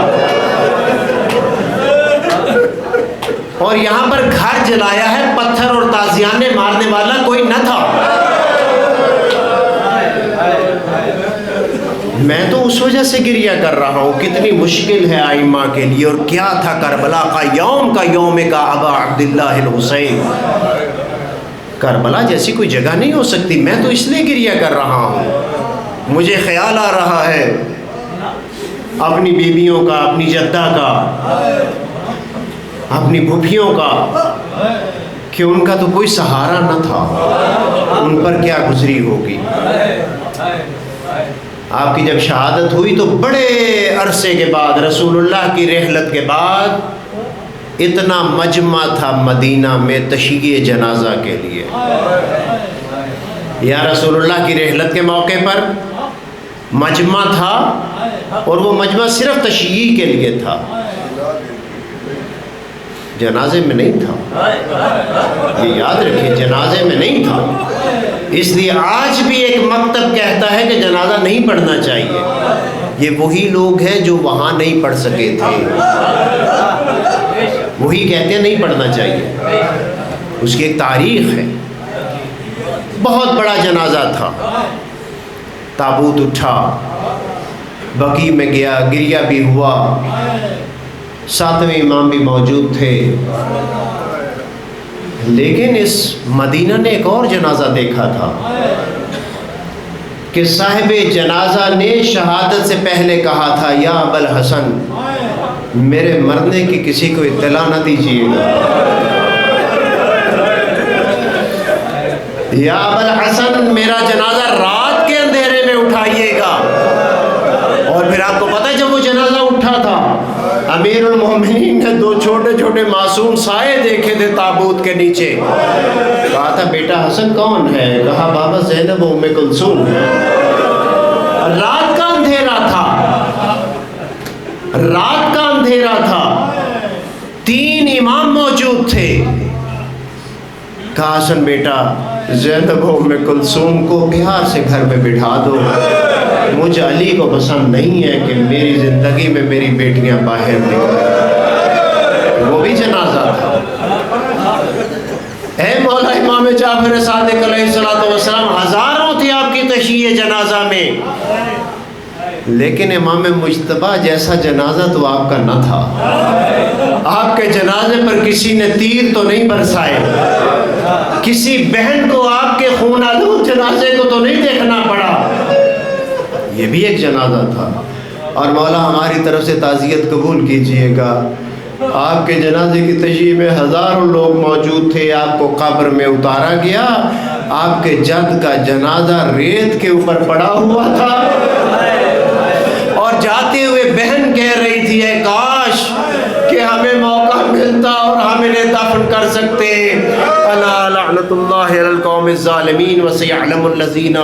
اور یہاں پر گھر جلایا ہے, پتھر اور تازیانے مارنے والا کوئی نہ تھا. اس وجہ سے گریہ کر رہا ہوں. کتنی مشکل ہے آئمہ کے لیے. اور کیا تھا کربلا کا یوم کا ابا عبداللہ الحسین. کربلا جیسی کوئی جگہ نہیں ہو سکتی. میں تو اس لیے گریہ کر رہا ہوں. مجھے خیال آ رہا ہے اپنی بیویوں کا, اپنی جدہ کا, اپنی پھوپھیوں کا, کہ ان کا تو کوئی سہارا نہ تھا. ان پر کیا گزری ہوگی. آپ کی جب شہادت ہوئی تو بڑے عرصے کے بعد, رسول اللہ کی رحلت کے بعد, اتنا مجمع تھا مدینہ میں تشییع جنازہ کے لیے. یا رسول اللہ کی رحلت کے موقع پر مجمع تھا, اور وہ مجمع صرف تشییع کے لیے تھا, جنازے میں نہیں تھا. یہ یاد رکھیں, جنازے میں نہیں تھا. اس لیے آج بھی ایک مکتب کہتا ہے کہ جنازہ نہیں پڑھنا چاہیے. یہ وہی لوگ ہیں جو وہاں نہیں پڑھ سکے تھے, وہی کہتے ہیں نہیں پڑھنا چاہیے. اس کی ایک تاریخ ہے. بہت بڑا جنازہ تھا. تابوت اٹھا, بقیع میں گیا, گریہ بھی ہوا, 7ویں امام بھی موجود تھے. لیکن اس مدینہ نے ایک اور جنازہ دیکھا تھا کہ صاحب جنازہ نے شہادت سے پہلے کہا تھا, یا ابوالحسن, میرے مرنے کی کسی کو اطلاع نہ دیجیے گا. یا ابوالحسن, میرا جنازہ رات کے اندھیرے میں اٹھائیے گا. اور پھر آپ کو پتہ ہے جب وہ جنازہ اٹھا تھا, امیر المومنین نے 2 چھوٹے چھوٹے معصوم سائے دیکھے تھے تابوت کے نیچے. کہا تھا بیٹا حسن کون ہے؟ کہا بابا زینب و ام کلثوم. رات کا اندھیرا تھا, رات کا اندھیرا تھا, 3 امام موجود تھے. کہا حسن بیٹا زینب و ام کلثوم کو بہار سے گھر میں بٹھا دو. مجھے علی کو پسند نہیں ہے کہ میری زندگی میں میری بیٹیاں باہر نکلیں. وہ بھی جنازہ تھا. اے مولا امام جعفر صادق علیہ السلام, ہزاروں تھے آپ کی تشییع جنازہ میں, لیکن امام مجتبیٰ جیسا جنازہ تو آپ کا نہ تھا. آپ کے جنازے پر کسی نے تیر تو نہیں برسائے, کسی بہن کو آپ کے خون آلود جنازے کو تو نہیں دیکھنا پڑا. یہ بھی ایک جنازہ تھا. اور مولا ہماری طرف سے تعزیت قبول کیجئے گا. آپ کے جنازے کی تشییع میں ہزاروں لوگ موجود تھے. آپ کو قبر میں اتارا گیا, آپ کے جد کا جنازہ ریت کے اوپر پڑا ہوا تھا, اور جاتے ہوئے بہن کہہ رہی تھی, اے کاش کہ ہمیں موقع ملتا اور ہم انہیں دفن کر سکتے. الا لعنت اللہ علی القوم الظالمین وسیعلم الذین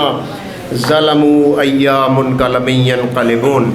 ظلموا ای منقلب ینقلبون.